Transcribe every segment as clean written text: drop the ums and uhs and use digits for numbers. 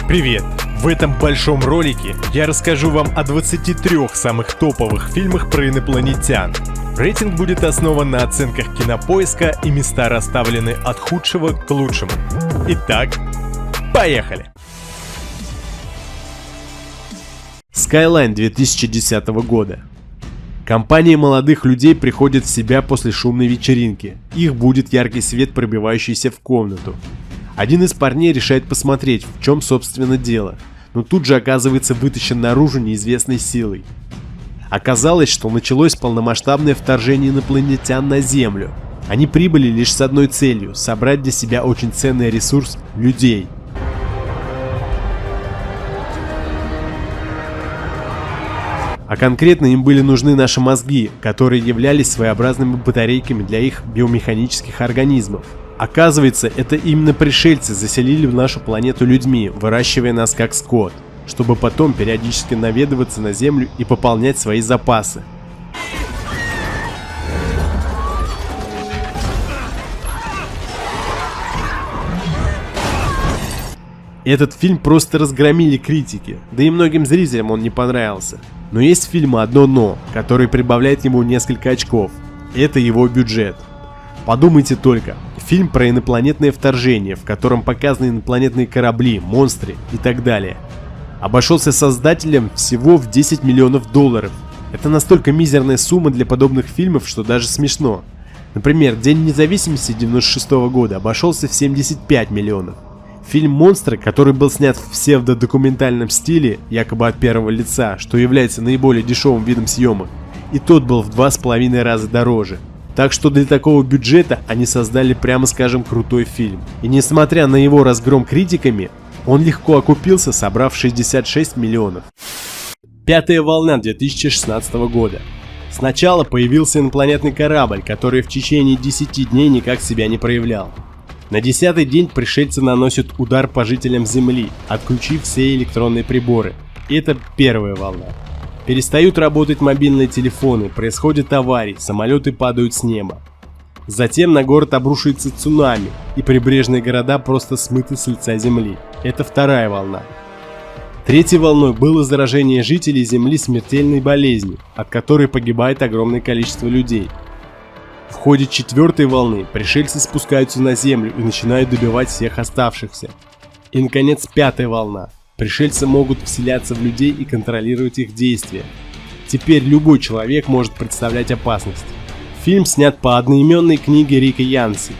Привет! В этом большом ролике я расскажу вам о 23 самых топовых фильмах про инопланетян. Рейтинг будет основан на оценках Кинопоиска, и места расставлены от худшего к лучшему. Итак, поехали! Skyline 2010 года. Компания молодых людей приходит в себя после шумной вечеринки. Их будет яркий свет, пробивающийся в комнату. Один из парней решает посмотреть, в чем собственно дело, но тут же оказывается вытащен наружу неизвестной силой. Оказалось, что началось полномасштабное вторжение инопланетян на Землю. Они прибыли лишь с одной целью – собрать для себя очень ценный ресурс – людей. А конкретно им были нужны наши мозги, которые являлись своеобразными батарейками для их биомеханических организмов. Оказывается, это именно пришельцы заселили нашу планету людьми, выращивая нас как скот, чтобы потом периодически наведываться на Землю и пополнять свои запасы. Этот фильм просто разгромили критики, да и многим зрителям он не понравился. Но есть в фильме одно «но», которое прибавляет ему несколько очков. Это его бюджет. Подумайте только, фильм про инопланетное вторжение, в котором показаны инопланетные корабли, монстры и так далее. Обошелся создателям всего в $10 миллионов. Это настолько мизерная сумма для подобных фильмов, что даже смешно. Например, День независимости 1996 года обошелся в 75 миллионов. Фильм «Монстры», который был снят в псевдодокументальном стиле, якобы от первого лица, что является наиболее дешевым видом съемок, и тот был в 2,5 раза дороже. Так что для такого бюджета они создали, прямо скажем, крутой фильм. И несмотря на его разгром критиками, он легко окупился, собрав 66 миллионов. Пятая волна 2016 года. Сначала появился инопланетный корабль, который в течение 10 дней никак себя не проявлял. На 10-й день пришельцы наносят удар по жителям Земли, отключив все электронные приборы. Это первая волна. Перестают работать мобильные телефоны, происходят аварии, самолеты падают с неба. Затем на город обрушивается цунами, и прибрежные города просто смыты с лица Земли. Это вторая волна. Третьей волной было заражение жителей Земли смертельной болезнью, от которой погибает огромное количество людей. В ходе четвертой волны пришельцы спускаются на Землю и начинают добивать всех оставшихся. И, наконец, пятая волна. Пришельцы могут вселяться в людей и контролировать их действия. Теперь любой человек может представлять опасность. Фильм снят по одноименной книге Рика Янси.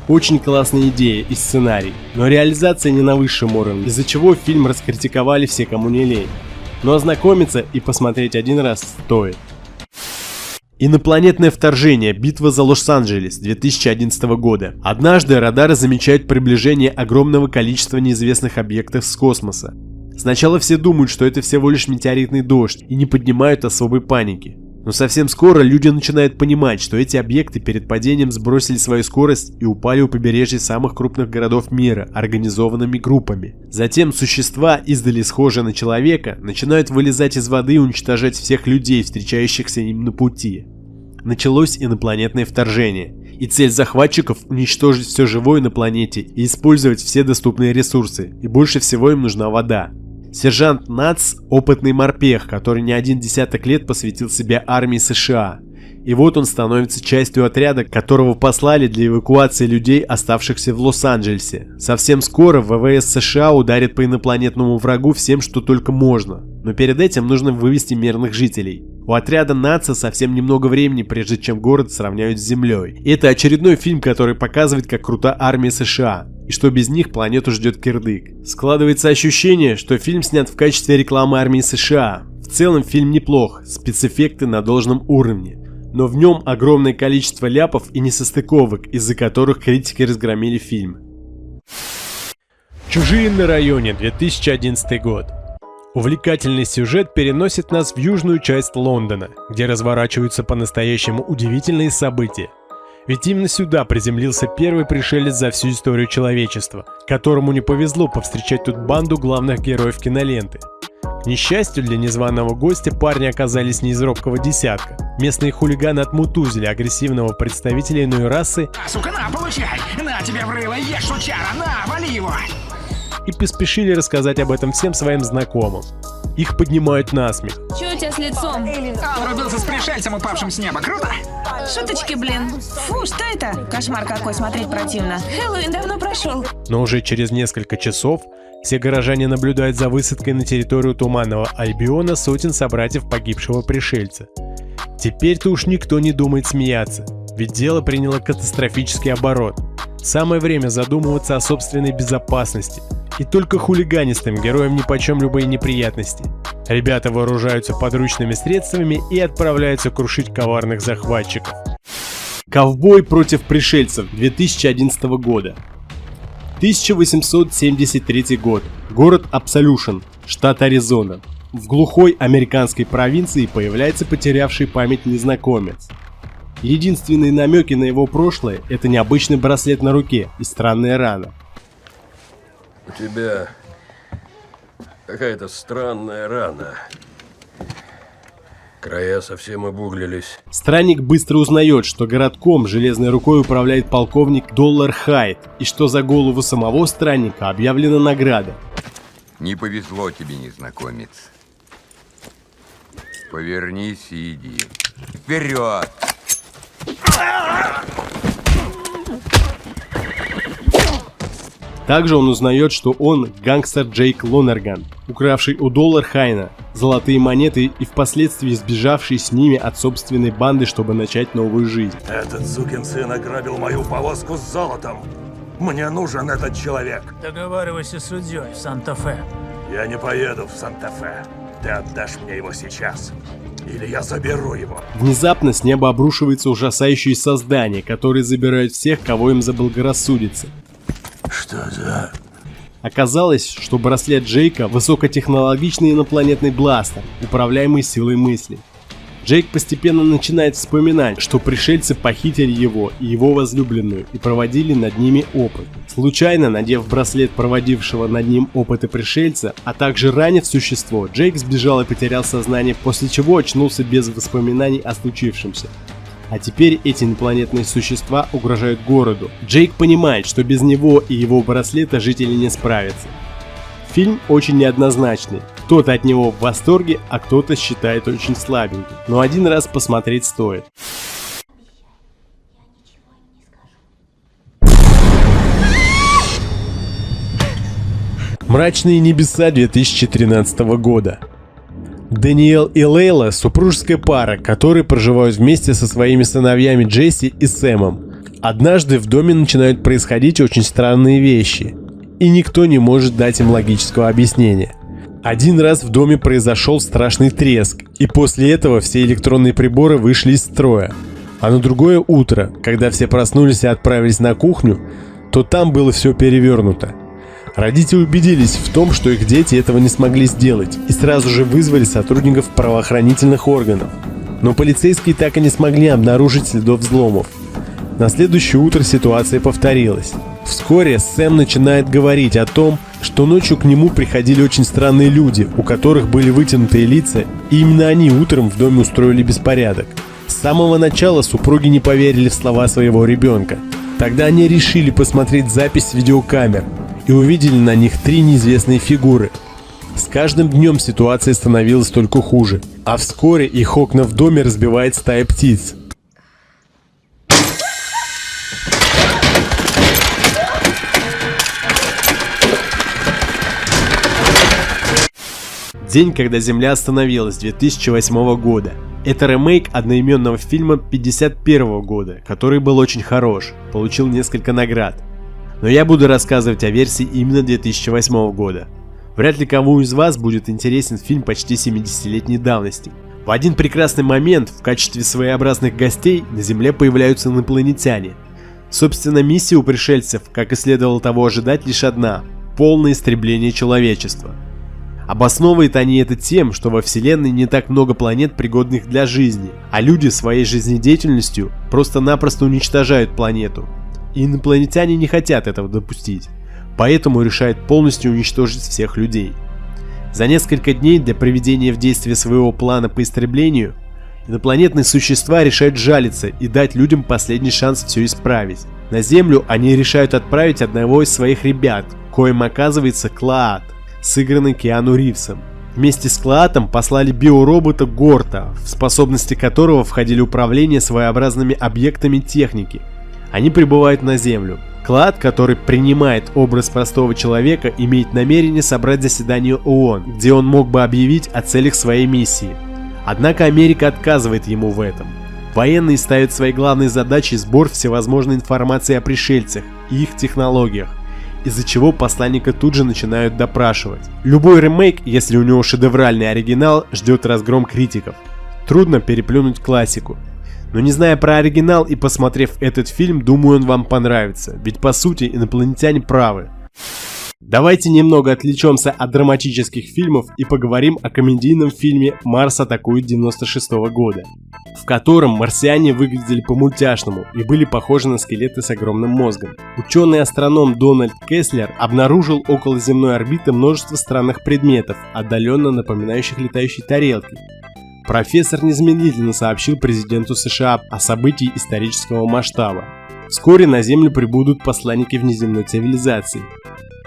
Очень классная идея и сценарий, но реализация не на высшем уровне, из-за чего фильм раскритиковали все, кому не лень. Но ознакомиться и посмотреть один раз стоит. Инопланетное вторжение. Битва за Лос-Анджелес 2011 года. Однажды радары замечают приближение огромного количества неизвестных объектов с космоса. Сначала все думают, что это всего лишь метеоритный дождь, и не поднимают особой паники. Но совсем скоро люди начинают понимать, что эти объекты перед падением сбросили свою скорость и упали у побережья самых крупных городов мира организованными группами. Затем существа, издали схожие на человека, начинают вылезать из воды и уничтожать всех людей, встречающихся им на пути. Началось инопланетное вторжение, и цель захватчиков – уничтожить все живое на планете и использовать все доступные ресурсы, и больше всего им нужна вода. Сержант Натс – опытный морпех, который не один десяток лет посвятил себя армии США. И вот он становится частью отряда, которого послали для эвакуации людей, оставшихся в Лос-Анджелесе. Совсем скоро ВВС США ударит по инопланетному врагу всем, что только можно. Но перед этим нужно вывести мирных жителей. У отряда Натса совсем немного времени, прежде чем город сравняют с Землей. И это очередной фильм, который показывает, как крута армия США, и что без них планету ждет кирдык. Складывается ощущение, что фильм снят в качестве рекламы армии США. В целом фильм неплох, спецэффекты на должном уровне. Но в нем огромное количество ляпов и несостыковок, из-за которых критики разгромили фильм. Чужие на районе 2011 год. Увлекательный сюжет переносит нас в южную часть Лондона, где разворачиваются по-настоящему удивительные события. Ведь именно сюда приземлился первый пришелец за всю историю человечества, которому не повезло повстречать тут банду главных героев киноленты. К несчастью для незваного гостя, парни оказались не из робкого десятка. Местные хулиганы отмутузили агрессивного представителя иной расы. Сука, на, получай! На тебе в рыло, ешь, сучара, на, вали его! и поспешили рассказать об этом всем своим знакомым. Их поднимают на смех. Чё у тебя с лицом? Он родился с пришельцем, упавшим с неба. Круто? Шуточки, блин. Фу, что это? Кошмар какой, смотреть противно. Хэллоуин давно прошел. Но уже через несколько часов все горожане наблюдают за высадкой на территорию Туманного Альбиона сотен собратьев погибшего пришельца. Теперь-то уж никто не думает смеяться, ведь дело приняло катастрофический оборот. Самое время задумываться о собственной безопасности, и только хулиганистым героям нипочем любые неприятности. Ребята вооружаются подручными средствами и отправляются крушить коварных захватчиков. Ковбой против пришельцев 2011 года. 1873 год. Город Абсолюшн, штат Аризона. В глухой американской провинции появляется потерявший память незнакомец. Единственные намеки на его прошлое – это необычный браслет на руке и странная рана. У тебя какая-то странная рана. Края совсем обуглились. Странник быстро узнает, что городком железной рукой управляет полковник Доллар Хайт, и что за голову самого странника объявлена награда. Не повезло тебе, незнакомец. Повернись и иди. Вперед! Также он узнает, что он гангстер Джейк Лонерган, укравший у Доллар Хайна золотые монеты и впоследствии сбежавший с ними от собственной банды, чтобы начать новую жизнь. Этот сукин сын ограбил мою повозку с золотом. Мне нужен этот человек. Договаривайся с судьей в Санта-Фе. Я не поеду в Санта-Фе. Ты отдашь мне его сейчас. Или я заберу его. Внезапно с неба обрушивается ужасающее создание, которые забирают всех, кого им заблагорассудится. Что за... Оказалось, что браслет Джейка – высокотехнологичный инопланетный бластер, управляемый силой мысли. Джейк постепенно начинает вспоминать, что пришельцы похитили его и его возлюбленную и проводили над ними опыт. Случайно надев браслет проводившего над ним опыты пришельца, а также ранив существо, Джейк сбежал и потерял сознание, после чего очнулся без воспоминаний о случившемся. А теперь эти инопланетные существа угрожают городу. Джейк понимает, что без него и его браслета жители не справятся. Фильм очень неоднозначный. Кто-то от него в восторге, а кто-то считает очень слабеньким. Но один раз посмотреть стоит. Мрачные небеса 2013 года. Даниэл и Лейла – супружеская пара, которые проживают вместе со своими сыновьями Джесси и Сэмом. Однажды в доме начинают происходить очень странные вещи, и никто не может дать им логического объяснения. Один раз в доме произошел страшный треск, и после этого все электронные приборы вышли из строя. А на другое утро, когда все проснулись и отправились на кухню, то там было все перевернуто. Родители убедились в том, что их дети этого не смогли сделать, и сразу же вызвали сотрудников правоохранительных органов. Но полицейские так и не смогли обнаружить следов взломов. На следующее утро ситуация повторилась. Вскоре Сэм начинает говорить о том, что ночью к нему приходили очень странные люди, у которых были вытянутые лица, и именно они утром в доме устроили беспорядок. С самого начала супруги не поверили в слова своего ребенка. Тогда они решили посмотреть запись видеокамер и увидели на них 3 неизвестные фигуры. С каждым днем ситуация становилась только хуже, а вскоре их окна в доме разбивает стая птиц. День, когда Земля остановилась 2008 года. Это ремейк одноименного фильма 1951 года, который был очень хорош, получил несколько наград. Но я буду рассказывать о версии именно 2008 года. Вряд ли кому из вас будет интересен фильм почти 70-летней давности. В один прекрасный момент в качестве своеобразных гостей на Земле появляются инопланетяне. Собственно, миссия у пришельцев, как и следовало того ожидать, лишь одна – полное истребление человечества. Обосновывают они это тем, что во Вселенной не так много планет, пригодных для жизни, а люди своей жизнедеятельностью просто-напросто уничтожают планету. И инопланетяне не хотят этого допустить, поэтому решают полностью уничтожить всех людей. За несколько дней для приведения в действие своего плана по истреблению, инопланетные существа решают жалиться и дать людям последний шанс все исправить. На Землю они решают отправить одного из своих ребят, коим оказывается Клаад, сыгранный Киану Ривзом. Вместе с Клаатом послали биоробота Горта, в способности которого входили управление своеобразными объектами техники. Они прибывают на Землю. Клаад, который принимает образ простого человека, имеет намерение собрать заседание ООН, где он мог бы объявить о целях своей миссии. Однако Америка отказывает ему в этом. Военные ставят своей главной задачей сбор всевозможной информации о пришельцах и их технологиях, из-за чего посланника тут же начинают допрашивать. Любой ремейк, если у него шедевральный оригинал, ждет разгром критиков. Трудно переплюнуть классику. Но не зная про оригинал и посмотрев этот фильм, думаю, он вам понравится, ведь по сути инопланетяне правы. Давайте немного отвлечемся от драматических фильмов и поговорим о комедийном фильме «Марс атакует» 96 года, в котором марсиане выглядели по-мультяшному и были похожи на скелеты с огромным мозгом. Ученый-астроном Дональд Кеслер обнаружил около земной орбиты множество странных предметов, отдаленно напоминающих летающие тарелки. Профессор незамедлительно сообщил президенту США о событии исторического масштаба. Вскоре на Землю прибудут посланники внеземной цивилизации.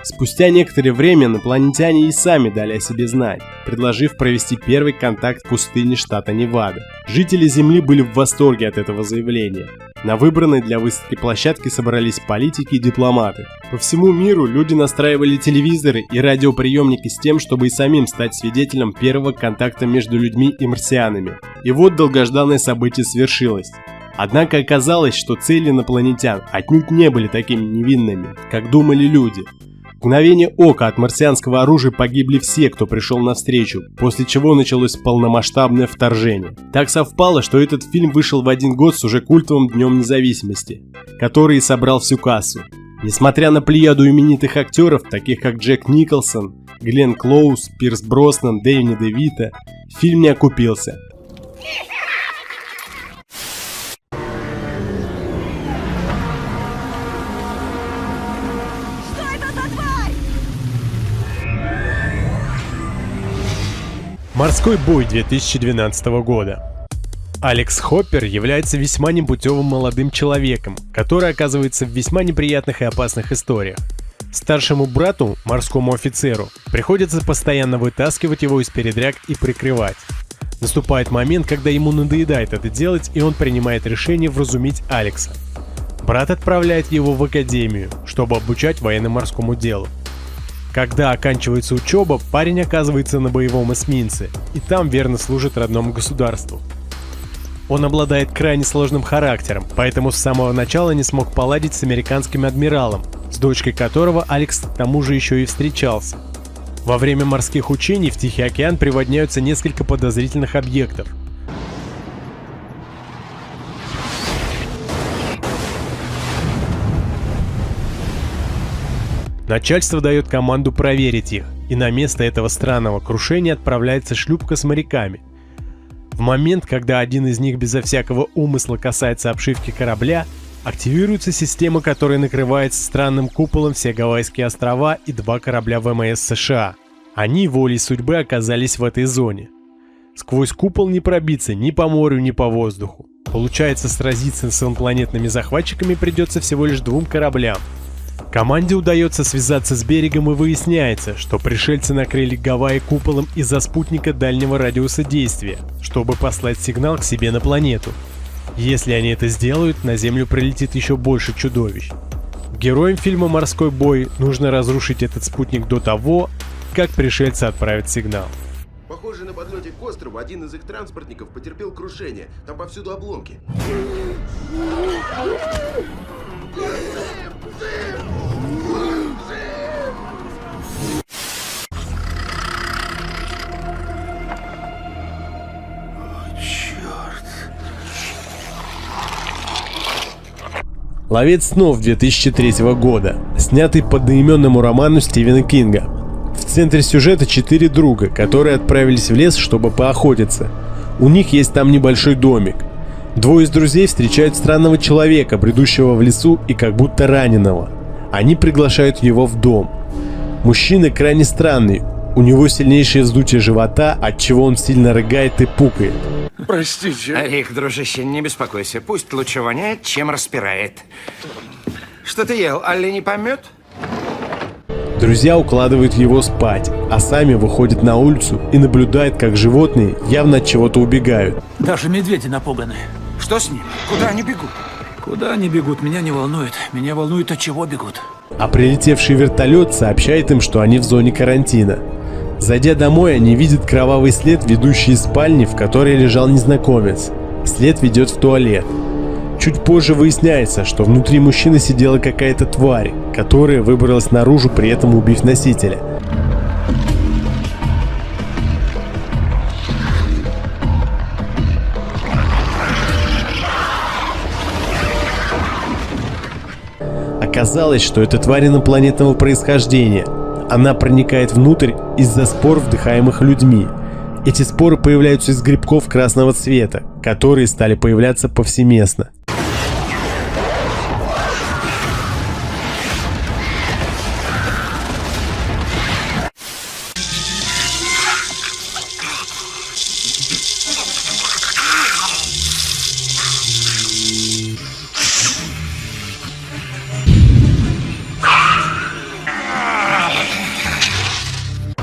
Спустя некоторое время инопланетяне и сами дали о себе знать, предложив провести первый контакт в пустыне штата Невада. Жители Земли были в восторге от этого заявления. На выбранной для выставки площадке собрались политики и дипломаты. По всему миру люди настраивали телевизоры и радиоприемники с тем, чтобы и самим стать свидетелем первого контакта между людьми и марсианами. И вот долгожданное событие свершилось. Однако оказалось, что цели инопланетян отнюдь не были такими невинными, как думали люди. В мгновение ока от марсианского оружия погибли все, кто пришел навстречу, после чего началось полномасштабное вторжение. Так совпало, что этот фильм вышел в один год с уже культовым Днем Независимости, который и собрал всю кассу. Несмотря на плеяду именитых актеров, таких как Джек Николсон, Гленн Клоуз, Пирс Броснан, Дэнни де Вито, фильм не окупился. Морской бой 2012 года. Алекс Хоппер является весьма непутевым молодым человеком, который оказывается в весьма неприятных и опасных историях. Старшему брату, морскому офицеру, приходится постоянно вытаскивать его из передряг и прикрывать. Наступает момент, когда ему надоедает это делать, и он принимает решение вразумить Алекса. Брат отправляет его в академию, чтобы обучать военно-морскому делу. Когда оканчивается учеба, парень оказывается на боевом эсминце, и там верно служит родному государству. Он обладает крайне сложным характером, поэтому с самого начала не смог поладить с американским адмиралом, с дочкой которого Алекс к тому же еще и встречался. Во время морских учений в Тихий океан приводняются несколько подозрительных объектов. Начальство дает команду проверить их, и на место этого странного крушения отправляется шлюпка с моряками. В момент, когда один из них безо всякого умысла касается обшивки корабля, активируется система, которая накрывает странным куполом все Гавайские острова и 2 корабля ВМС США. Они волей судьбы оказались в этой зоне. Сквозь купол не пробиться ни по морю, ни по воздуху. Получается, сразиться с инопланетными захватчиками придется всего лишь 2 кораблям. Команде удается связаться с берегом, и выясняется, что пришельцы накрыли Гавайи куполом из-за спутника дальнего радиуса действия, чтобы послать сигнал к себе на планету. Если они это сделают, на Землю прилетит еще больше чудовищ. Героям фильма «Морской бой» нужно разрушить этот спутник до того, как пришельцы отправят сигнал. Похоже, на подлете к острову один из их транспортников потерпел крушение. Там повсюду обломки. «Ловец снов» 2003 года, снятый по одноименному роману Стивена Кинга. В центре сюжета 4 друга, которые отправились в лес, чтобы поохотиться. У них есть там небольшой домик. 2 из друзей встречают странного человека, бредущего в лесу и как будто раненого. Они приглашают его в дом. Мужчина крайне странный, у него сильнейшее вздутие живота, отчего он сильно рыгает и пукает. Простите. Рик, дружище, не беспокойся. Пусть лучше воняет, чем распирает. Что ты ел? Оленей помет? Друзья укладывают его спать, а сами выходят на улицу и наблюдают, как животные явно от чего-то убегают. Даже медведи напуганы. Что с ними? Куда они бегут? Куда они бегут, меня не волнует. Меня волнует, от чего бегут. А прилетевший вертолет сообщает им, что они в зоне карантина. Зайдя домой, они видят кровавый след, ведущий из спальни, в которой лежал незнакомец. След ведет в туалет. Чуть позже выясняется, что внутри мужчины сидела какая-то тварь, которая выбралась наружу, при этом убив носителя. Оказалось, что это тварь инопланетного происхождения. Она проникает внутрь из-за спор, вдыхаемых людьми. Эти споры появляются из грибков красного цвета, которые стали появляться повсеместно.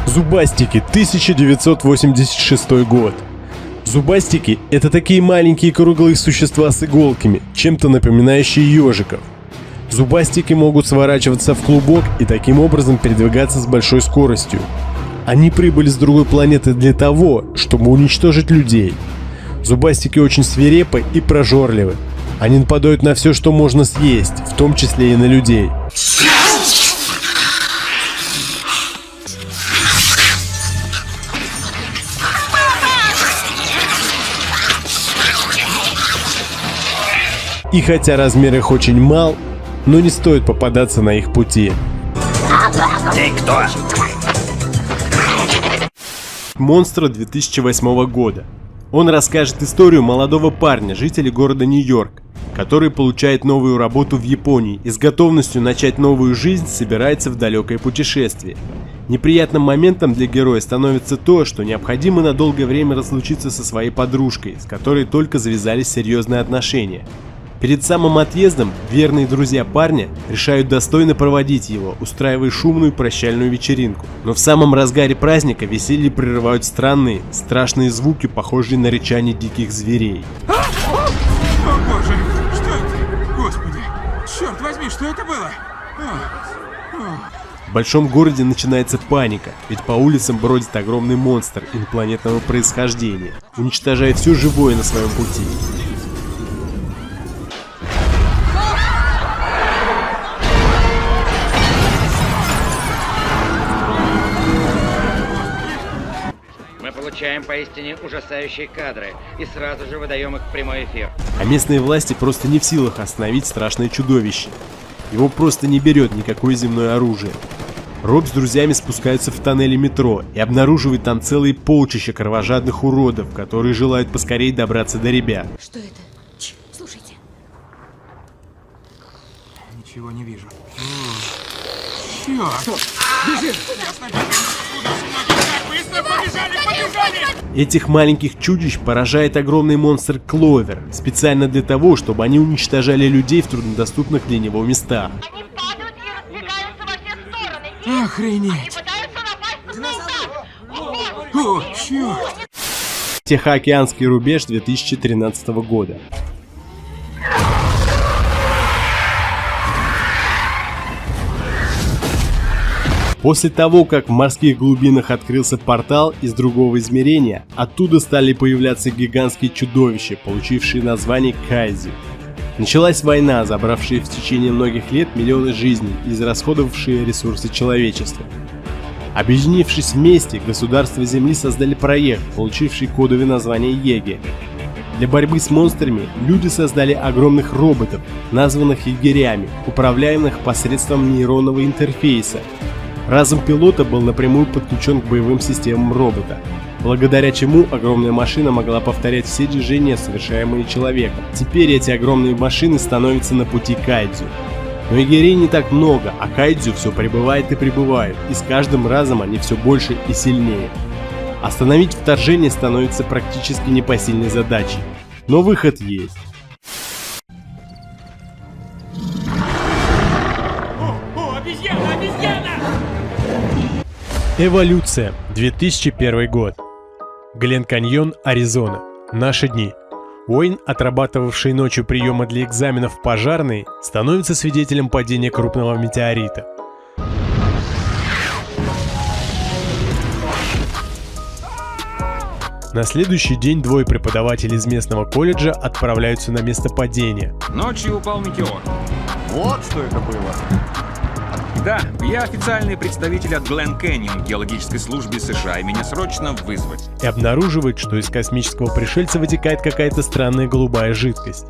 Зубастики, 1986 год. Зубастики – это такие маленькие круглые существа с иголками, чем-то напоминающие ежиков. Зубастики могут сворачиваться в клубок и таким образом передвигаться с большой скоростью. Они прибыли с другой планеты для того, чтобы уничтожить людей. Зубастики очень свирепы и прожорливы. Они нападают на все, что можно съесть, в том числе и на людей. И хотя размер их очень мал, но не стоит попадаться на их пути. Ты кто? Монстра 2008 года. Он расскажет историю молодого парня, жителя города Нью-Йорк, который получает новую работу в Японии и с готовностью начать новую жизнь собирается в далекое путешествие. Неприятным моментом для героя становится то, что необходимо на долгое время разлучиться со своей подружкой, с которой только завязались серьезные отношения. Перед самым отъездом верные друзья парня решают достойно проводить его, устраивая шумную прощальную вечеринку. Но в самом разгаре праздника веселье прерывают странные, страшные звуки, похожие на рычание диких зверей. О боже, что это? Господи, черт возьми, что это было? В большом городе начинается паника, ведь по улицам бродит огромный монстр инопланетного происхождения, уничтожая все живое на своем пути. Получаем поистине ужасающие кадры и сразу же выдаем их в прямой эфир. А местные власти просто не в силах остановить страшное чудовище. Его просто не берет никакое земное оружие. Роб с друзьями спускаются в тоннели метро и обнаруживают там целые полчища кровожадных уродов, которые желают поскорее добраться до ребят. Что это? Слушайте. Ничего не вижу. Черт! Бежим! Этих маленьких чудищ поражает огромный монстр Кловер, специально для того, чтобы они уничтожали людей в труднодоступных для него местах. Они падают и разбегаются во все стороны. Охренеть! О, черт! Тихоокеанский рубеж 2013 года. После того, как в морских глубинах открылся портал из другого измерения, оттуда стали появляться гигантские чудовища, получившие название Кайдзю. Началась война, забравшая в течение многих лет миллионы жизней и израсходовавшие ресурсы человечества. Объединившись вместе, государства Земли создали проект, получивший кодовое название Еге. Для борьбы с монстрами люди создали огромных роботов, названных егерями, управляемых посредством нейронного интерфейса. Разум пилота был напрямую подключен к боевым системам робота, благодаря чему огромная машина могла повторять все движения, совершаемые человеком. Теперь эти огромные машины становятся на пути Кайдзю. Но егерей не так много, а Кайдзю все прибывает и прибывает, и с каждым разом они все больше и сильнее. Остановить вторжение становится практически непосильной задачей, но выход есть. О, обезьяна, обезьяна! Эволюция. 2001 год. Глен Каньон, Аризона. Наши дни. Уэйн, отрабатывавший ночью приемы для экзаменов в пожарной, становится свидетелем падения крупного метеорита. На следующий день двое преподавателей из местного колледжа отправляются на место падения. Ночью упал метеор. Вот что это было. Да, я официальный представитель от Глен Каньон геологической службы США, и меня срочно вызвать. И обнаруживает, что из космического пришельца вытекает какая-то странная голубая жидкость.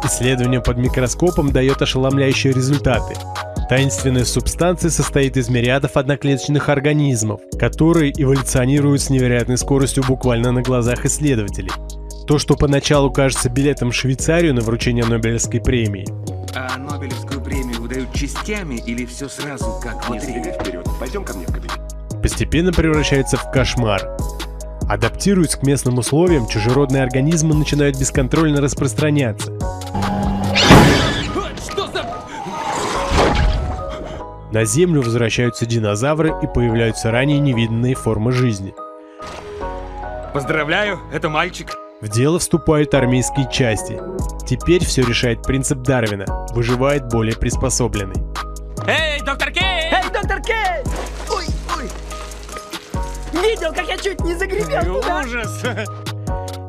Исследование под микроскопом дает ошеломляющие результаты. Таинственная субстанция состоит из мириадов одноклеточных организмов, которые эволюционируют с невероятной скоростью буквально на глазах исследователей. То, что поначалу кажется билетом в Швейцарию на вручение Нобелевской премии. А Нобелевскую премию выдают частями или все сразу, как внутри? Вперед, пойдем ко мне в кабинет. Постепенно превращается в кошмар. Адаптируясь к местным условиям, чужеродные организмы начинают бесконтрольно распространяться. На Землю возвращаются динозавры и появляются ранее невиданные формы жизни. Поздравляю, это мальчик. В дело вступают армейские части. Теперь все решает принцип Дарвина. Выживает более приспособленный. Эй, доктор Кей! Эй, доктор Кей! Ой, ой! Видел, как я чуть не загремел туда? Ужас!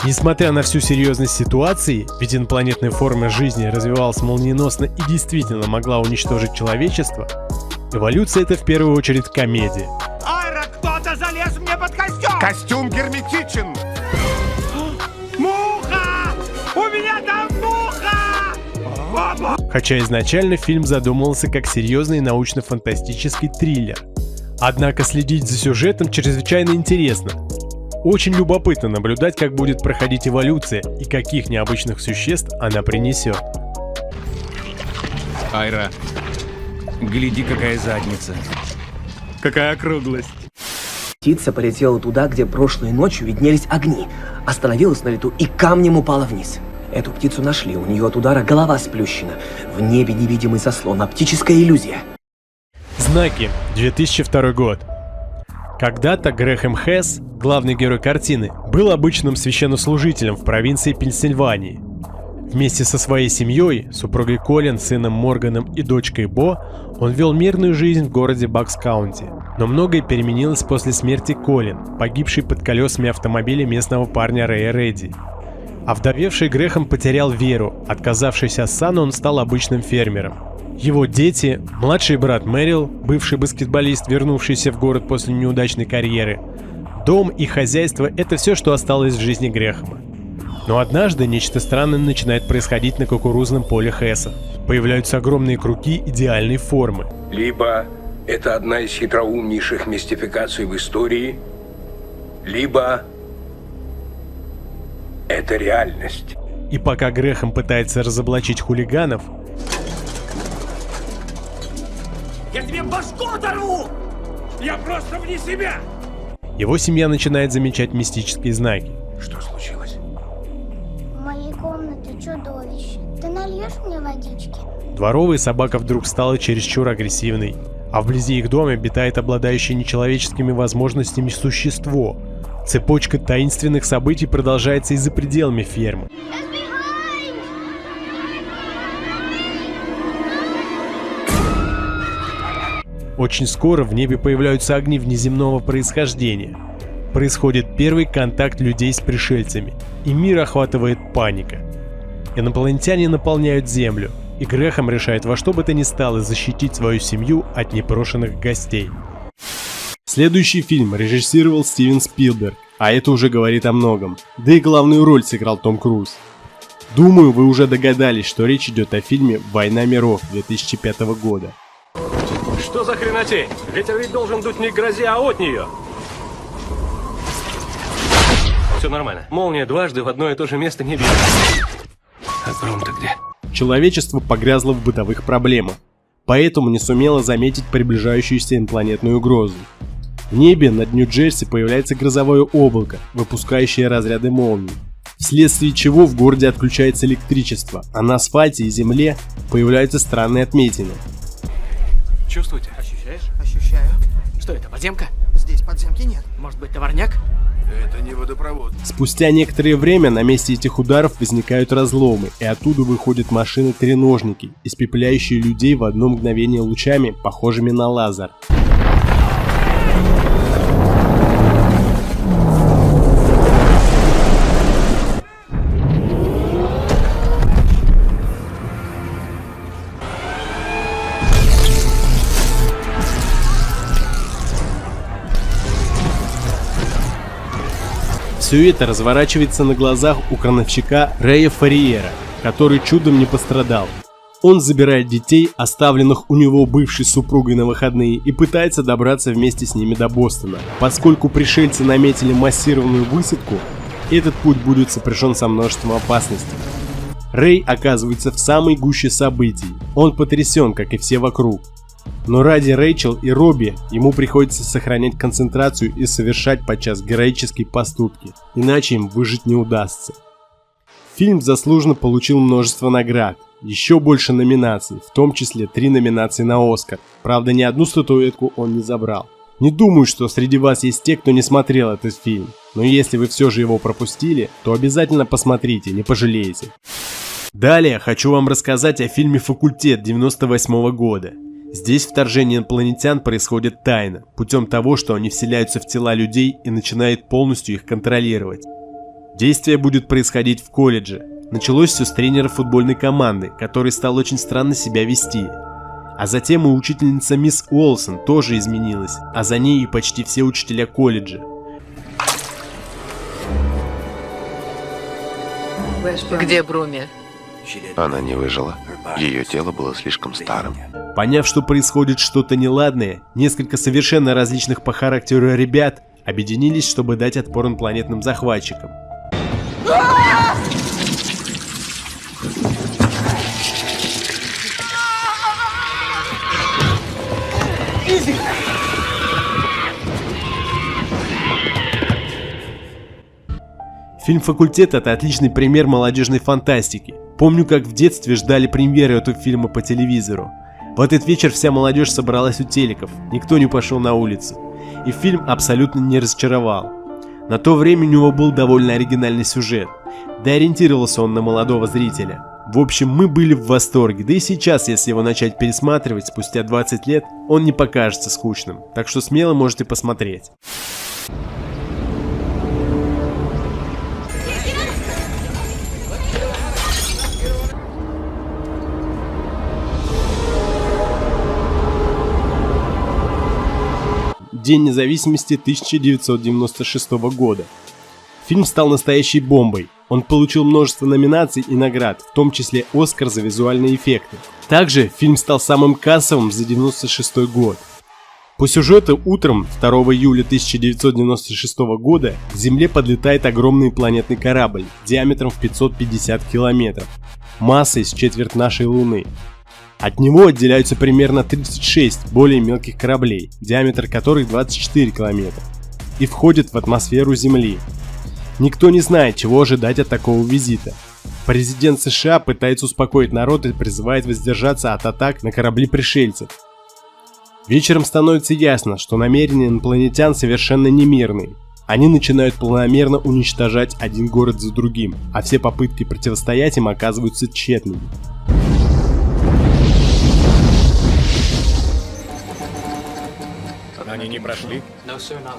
Несмотря на всю серьезность ситуации, ведь инопланетная форма жизни развивалась молниеносно и действительно могла уничтожить человечество, эволюция — это в первую очередь комедия. Айра, кто-то залез мне под костюм! Костюм герметичен! Муха! У меня там муха! Хотя изначально фильм задумывался как серьезный научно-фантастический триллер. Однако следить за сюжетом чрезвычайно интересно. Очень любопытно наблюдать, как будет проходить эволюция и каких необычных существ она принесет. Айра, гляди, какая задница. Какая округлость. Птица полетела туда, где прошлой ночью виднелись огни, остановилась на лету и камнем упала вниз. Эту птицу нашли, у нее от удара голова сплющена. В небе невидимый заслон, оптическая иллюзия. Знаки. 2002 год. Когда-то Грэхэм Хесс, главный герой картины, был обычным священнослужителем в провинции Пенсильвании. Вместе со своей семьей, супругой Колин, сыном Морганом и дочкой Бо, он вел мирную жизнь в городе Бакс-Каунти. Но многое переменилось после смерти Колин, погибшей под колесами автомобиля местного парня Рэя Редди. Овдовевший Грэхэм потерял веру, отказавшись от сана, он стал обычным фермером. Его дети, младший брат Мэрил, бывший баскетболист, вернувшийся в город после неудачной карьеры, дом и хозяйство — это все, что осталось в жизни Грэхэма. Но однажды нечто странное начинает происходить на кукурузном поле Хесса. Появляются огромные круги идеальной формы. Либо это одна из хитроумнейших мистификаций в истории, либо это реальность. И пока Грэхэм пытается разоблачить хулиганов, Я тебе башку оторву! Я просто вне себя! его семья начинает замечать мистические знаки. Что случилось? В моей комнате чудовище. Ты нальешь мне водички? Дворовая собака вдруг стала чересчур агрессивной, а вблизи их дома обитает обладающее нечеловеческими возможностями существо. Цепочка таинственных событий продолжается и за пределами фермы. Очень скоро в небе появляются огни внеземного происхождения. Происходит первый контакт людей с пришельцами, и мир охватывает паника. Инопланетяне наполняют Землю, и Грэхэм решает во что бы то ни стало защитить свою семью от непрошенных гостей. Следующий фильм режиссировал Стивен Спилберг, а это уже говорит о многом. Да и главную роль сыграл Том Круз. Думаю, вы уже догадались, что речь идет о фильме «Война миров» 2005 года. Что за хренотень? Ветер ведь должен дуть не к грозе, а от нее. Все нормально. Молния дважды в одно и то же место не бьет. А гром-то где? Человечество погрязло в бытовых проблемах, поэтому не сумело заметить приближающуюся инопланетную угрозу. В небе над Нью-Джерси появляется грозовое облако, выпускающее разряды молний, вследствие чего в городе отключается электричество, а на асфальте и земле появляются странные отметины. Чувствуете? Ощущаешь? Ощущаю. Что это, подземка? Здесь подземки нет. Может быть, товарняк? Это не водопровод. Спустя некоторое время на месте этих ударов возникают разломы, и оттуда выходят машины-треножники, испепеляющие людей в одно мгновение лучами, похожими на лазер. Все это разворачивается на глазах у крановщика Рэя Фарриера, который чудом не пострадал. Он забирает детей, оставленных у него бывшей супругой на выходные, и пытается добраться вместе с ними до Бостона. Поскольку пришельцы наметили массированную высадку, этот путь будет сопряжен со множеством опасностей. Рэй оказывается в самой гуще событий. Он потрясен, как и все вокруг. Но ради Рэйчел и Робби ему приходится сохранять концентрацию и совершать подчас героические поступки, иначе им выжить не удастся. Фильм заслуженно получил множество наград, еще больше номинаций, в том числе 3 номинации на Оскар. Правда, ни одну статуэтку он не забрал. Не думаю, что среди вас есть те, кто не смотрел этот фильм, но если вы все же его пропустили, то обязательно посмотрите, не пожалеете. Далее хочу вам рассказать о фильме «Факультет» 1998 года. Здесь вторжение инопланетян происходит тайно, путем того, что они вселяются в тела людей и начинают полностью их контролировать. Действие будет происходить в колледже. Началось все с тренера футбольной команды, который стал очень странно себя вести. А затем и учительница мисс Уолсон тоже изменилась, а за ней и почти все учителя колледжа. Где Бруми? Она не выжила. Ее тело было слишком старым. Поняв, что происходит что-то неладное, несколько совершенно различных по характеру ребят объединились, чтобы дать отпор инопланетным захватчикам. Фильм «Факультет» — это отличный пример молодежной фантастики. Помню, как в детстве ждали премьеры этого фильма по телевизору. В этот вечер вся молодежь собралась у телеков, никто не пошел на улицу. И фильм абсолютно не разочаровал. На то время у него был довольно оригинальный сюжет, да и ориентировался он на молодого зрителя. В общем, мы были в восторге, да и сейчас, если его начать пересматривать спустя 20 лет, он не покажется скучным, так что смело можете посмотреть. День независимости 1996 года. Фильм стал настоящей бомбой. Он получил множество номинаций и наград, в том числе Оскар за визуальные эффекты. Также фильм стал самым кассовым за 1996 год. По сюжету утром 2 июля 1996 года к Земле подлетает огромный планетный корабль диаметром в 550 километров, массой с четверть нашей Луны. От него отделяются примерно 36 более мелких кораблей, диаметр которых 24 километра, и входят в атмосферу Земли. Никто не знает, чего ожидать от такого визита. Президент США пытается успокоить народ и призывает воздержаться от атак на корабли пришельцев. Вечером становится ясно, что намерения инопланетян совершенно не мирные. Они начинают планомерно уничтожать один город за другим, а все попытки противостоять им оказываются тщетными. Они не прошли?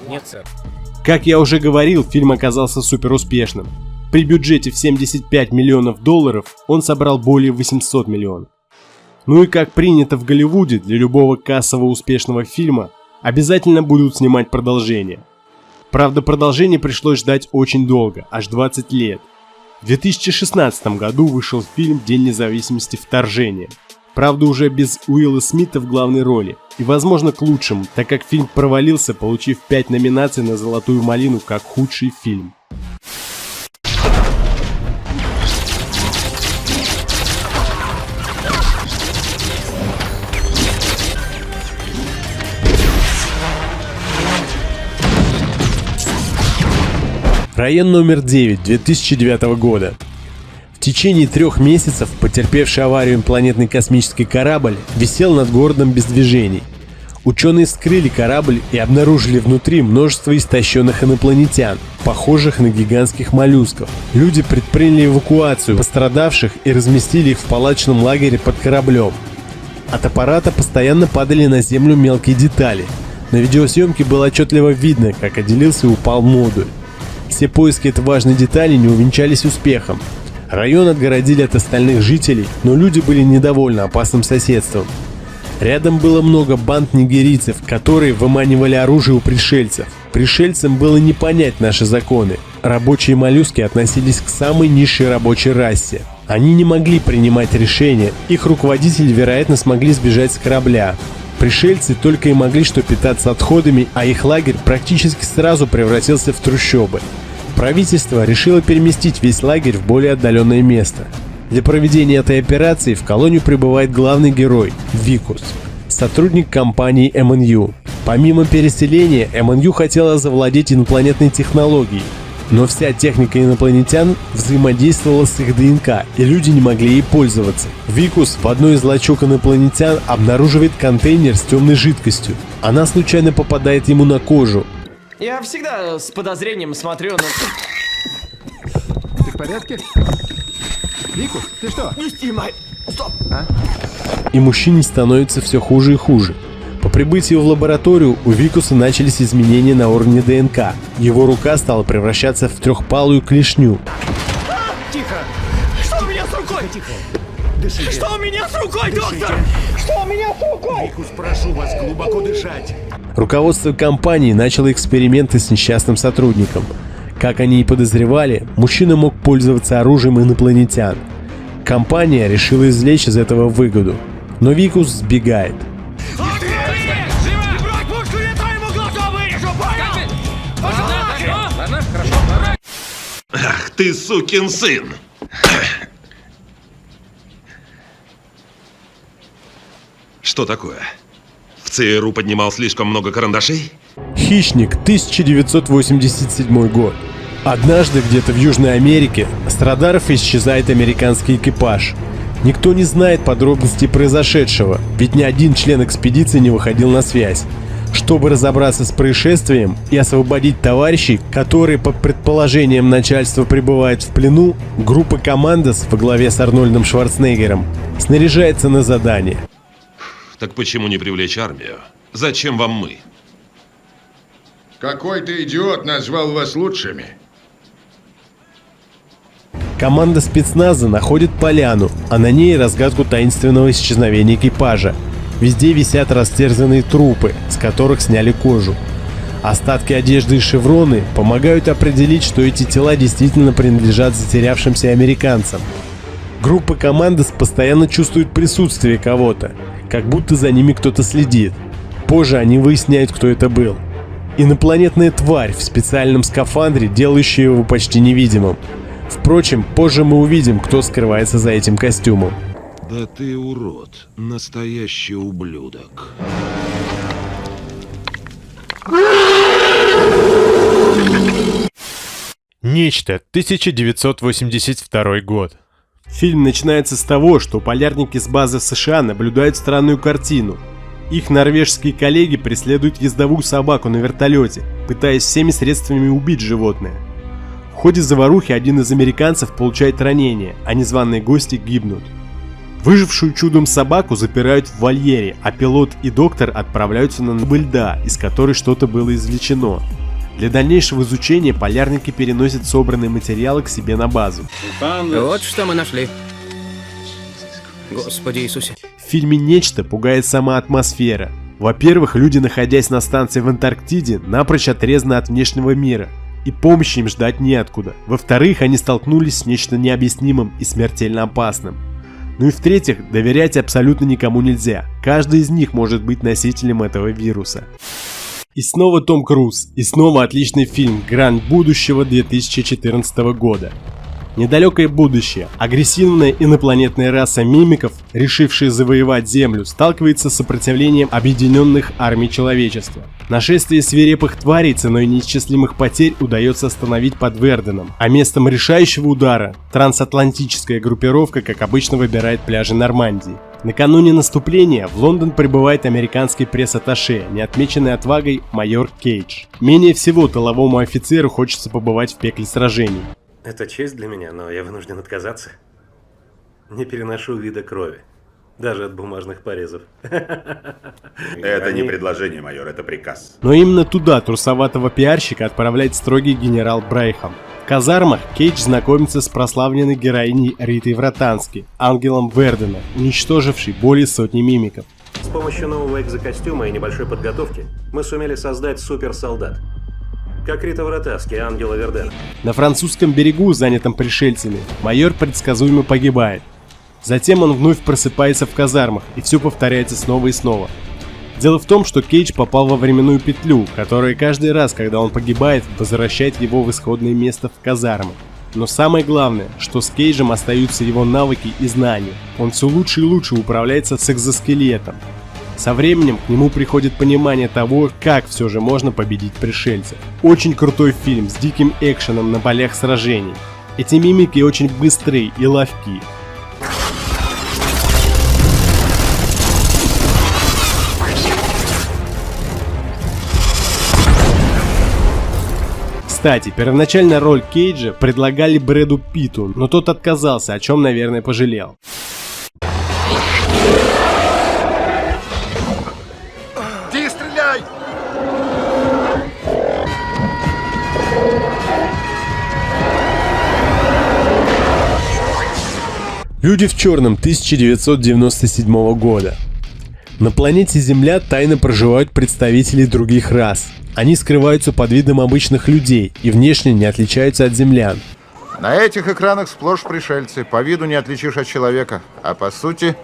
Нет, сэр. Как я уже говорил, фильм оказался супер успешным. При бюджете в $75 миллионов он собрал более 800 миллионов. Ну и как принято в Голливуде, для любого кассового успешного фильма обязательно будут снимать продолжение. Правда, продолжение пришлось ждать очень долго, аж 20 лет. В 2016 году вышел фильм «День независимости. Вторжение». Правда, уже без Уилла Смита в главной роли. И, возможно, к лучшему, так как фильм провалился, получив 5 номинаций на «Золотую малину» как худший фильм. Район номер 9 2009 года. В течение 3 месяцев потерпевший аварию инопланетный космический корабль висел над городом без движений. Ученые вскрыли корабль и обнаружили внутри множество истощенных инопланетян, похожих на гигантских моллюсков. Люди предприняли эвакуацию пострадавших и разместили их в палаточном лагере под кораблем. От аппарата постоянно падали на землю мелкие детали. На видеосъемке было отчетливо видно, как отделился и упал модуль. Все поиски этой важной детали не увенчались успехом. Район отгородили от остальных жителей, но люди были недовольны опасным соседством. Рядом было много банд нигерийцев, которые выманивали оружие у пришельцев. Пришельцам было не понять наши законы. Рабочие моллюски относились к самой низшей рабочей расе. Они не могли принимать решения, их руководители, вероятно, смогли сбежать с корабля. Пришельцы только и могли что питаться отходами, а их лагерь практически сразу превратился в трущобы. Правительство решило переместить весь лагерь в более отдаленное место. Для проведения этой операции в колонию прибывает главный герой – Викус, сотрудник компании МНЮ. Помимо переселения, МНЮ хотела завладеть инопланетной технологией, но вся техника инопланетян взаимодействовала с их ДНК, и люди не могли ей пользоваться. Викус в одной из лачуг инопланетян обнаруживает контейнер с темной жидкостью. Она случайно попадает ему на кожу. Я всегда с подозрением смотрю на... Ты в порядке? Викус, ты что? Не снимай! Стоп! И мужчине становится все хуже и хуже. По прибытию в лабораторию у Викуса начались изменения на уровне ДНК. Его рука стала превращаться в трехпалую клешню. Тихо! Что у меня с рукой? Тихо. Дышите. Что у меня с рукой, доктор? Что у меня с рукой? Викус, прошу вас глубоко дышать. Руководство компании начало эксперименты с несчастным сотрудником. Как они и подозревали, мужчина мог пользоваться оружием инопланетян. Компания решила извлечь из этого выгоду, но Викус сбегает. Ах ты сукин сын! Что такое? В ЦРУ поднимал слишком много карандашей? Хищник, 1987 год. Однажды где-то в Южной Америке с радаров исчезает американский экипаж. Никто не знает подробностей произошедшего, ведь ни один член экспедиции не выходил на связь. Чтобы разобраться с происшествием и освободить товарищей, которые, по предположениям начальства, пребывают в плену, группа «Командос» во главе с Арнольдом Шварценеггером снаряжается на задание. Так почему не привлечь армию? Зачем вам мы? Какой-то идиот назвал вас лучшими. Команда спецназа находит поляну, а на ней разгадку таинственного исчезновения экипажа. Везде висят растерзанные трупы, с которых сняли кожу. Остатки одежды и шевроны помогают определить, что эти тела действительно принадлежат затерявшимся американцам. Группа «Командос» постоянно чувствует присутствие кого-то, как будто за ними кто-то следит. Позже они выясняют, кто это был. Инопланетная тварь в специальном скафандре, делающая его почти невидимым. Впрочем, позже мы увидим, кто скрывается за этим костюмом. Да ты урод, настоящий ублюдок. Нечто, 1982 год. Фильм начинается с того, что полярники с базы в США наблюдают странную картину. Их норвежские коллеги преследуют ездовую собаку на вертолете, пытаясь всеми средствами убить животное. В ходе заварухи один из американцев получает ранение, а незваные гости гибнут. Выжившую чудом собаку запирают в вольере, а пилот и доктор отправляются на глыбы льда, из которой что-то было извлечено. Для дальнейшего изучения полярники переносят собранные материалы к себе на базу. Вот что мы нашли. Господи Иисусе. В фильме «Нечто» пугает сама атмосфера. Во-первых, люди, находясь на станции в Антарктиде, напрочь отрезаны от внешнего мира, и помощи им ждать неоткуда. Во-вторых, они столкнулись с нечто необъяснимым и смертельно опасным. Ну и в-третьих, доверять абсолютно никому нельзя. Каждый из них может быть носителем этого вируса. И снова Том Круз, и снова отличный фильм «Грань будущего» 2014 года. Недалекое будущее. Агрессивная инопланетная раса мимиков, решившая завоевать Землю, сталкивается с сопротивлением объединенных армий человечества. Нашествие свирепых тварей ценой неисчислимых потерь удается остановить под Верденом, а местом решающего удара трансатлантическая группировка, как обычно, выбирает пляжи Нормандии. Накануне наступления в Лондон прибывает американский пресс-атташе, не отмеченный отвагой майор Кейдж. Менее всего тыловому офицеру хочется побывать в пекле сражений. Это честь для меня, но я вынужден отказаться. Не переношу вида крови. Даже от бумажных порезов. Это не предложение, майор, это приказ. Но именно туда трусоватого пиарщика отправляет строгий генерал Брайхам. В казармах Кейдж знакомится с прославленной героиней Ритой Вратански, ангелом Вердена, уничтожившей более сотни мимиков. С помощью нового экзокостюма и небольшой подготовки мы сумели создать суперсолдат. Как Рита Вратански, ангела Вердена. На французском берегу, занятом пришельцами, майор предсказуемо погибает. Затем он вновь просыпается в казармах, и все повторяется снова и снова. Дело в том, что Кейдж попал во временную петлю, которая каждый раз, когда он погибает, возвращает его в исходное место в казармы. Но самое главное, что с Кейджем остаются его навыки и знания. Он все лучше и лучше управляется с экзоскелетом. Со временем к нему приходит понимание того, как все же можно победить пришельцев. Очень крутой фильм с диким экшеном на полях сражений. Эти мимики очень быстрые и ловки. Кстати, первоначально роль Кейджа предлагали Брэду Питту, но тот отказался, о чем, наверное, пожалел. Ди, стреляй! Люди в черном 1997 года. На планете Земля тайно проживают представители других рас. Они скрываются под видом обычных людей и внешне не отличаются от землян. На этих экранах сплошь пришельцы. По виду не отличишь от человека, а по сути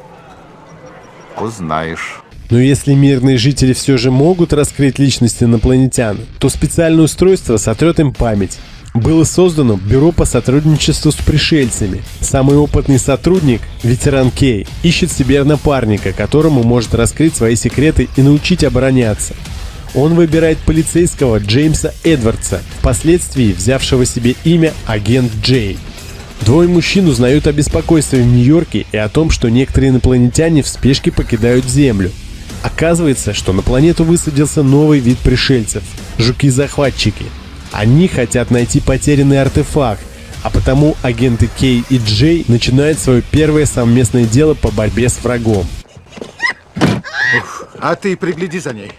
узнаешь. Но если мирные жители все же могут раскрыть личность инопланетян, то специальное устройство сотрет им память. Было создано бюро по сотрудничеству с пришельцами. Самый опытный сотрудник, ветеран Кей, ищет себе напарника, которому может раскрыть свои секреты и научить обороняться. Он выбирает полицейского Джеймса Эдвардса, впоследствии взявшего себе имя Агент Джей. Двое мужчин узнают о беспокойстве в Нью-Йорке и о том, что некоторые инопланетяне в спешке покидают Землю. Оказывается, что на планету высадился новый вид пришельцев – жуки-захватчики. Они хотят найти потерянный артефакт, а потому агенты Кей и Джей начинают свое первое совместное дело по борьбе с врагом. А ты пригляди за ней.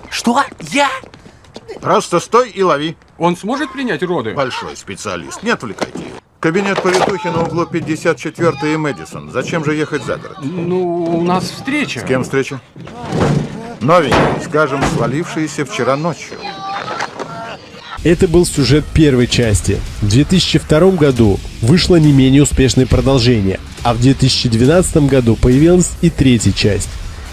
Что? Я? Просто стой и лови. Он сможет принять роды? Большой специалист, не отвлекайте его. Кабинет повитухи на углу 54 и Мэдисон. Зачем же ехать за город? Ну, у нас встреча. С кем встреча? Новенький, скажем, свалившийся вчера ночью. Это был сюжет первой части. В 2002 году вышло не менее успешное продолжение, а в 2012 году появилась и третья часть.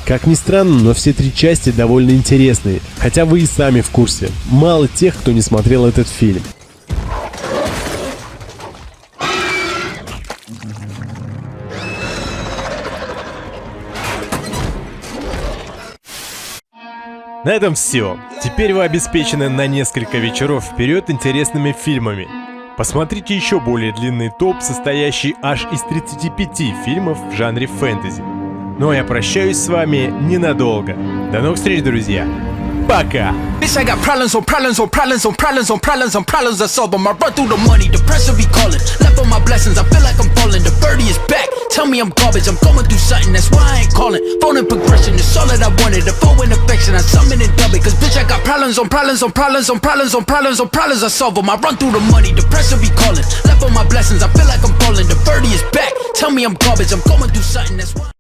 Как ни странно, но все три части довольно интересные, хотя вы и сами в курсе. Мало тех, кто не смотрел этот фильм. На этом все. Теперь вы обеспечены на несколько вечеров вперед интересными фильмами. Посмотрите еще более длинный топ, состоящий аж из 35 фильмов в жанре фэнтези. Ну а я прощаюсь с вами ненадолго. До новых встреч, друзья. Пока! Bitch, I got problems on problems on problems on problems on problems on problems I solve them. I run through the money, the pressure be calling. Left on my blessings, I feel like I'm falling. The birdie is back. Tell me I'm garbage, I'm going through something, that's why I ain't calling. Phone and progression, it's all that I wanted. The phone and affection, I summon and dub it. Cause bitch, I got problems on problems on problems on problems on problems on problems I solve them. I run through the money, the pressure be calling. Left on my blessings, I feel like I'm falling. The birdie is back. Tell me I'm garbage, I'm going through something, that's why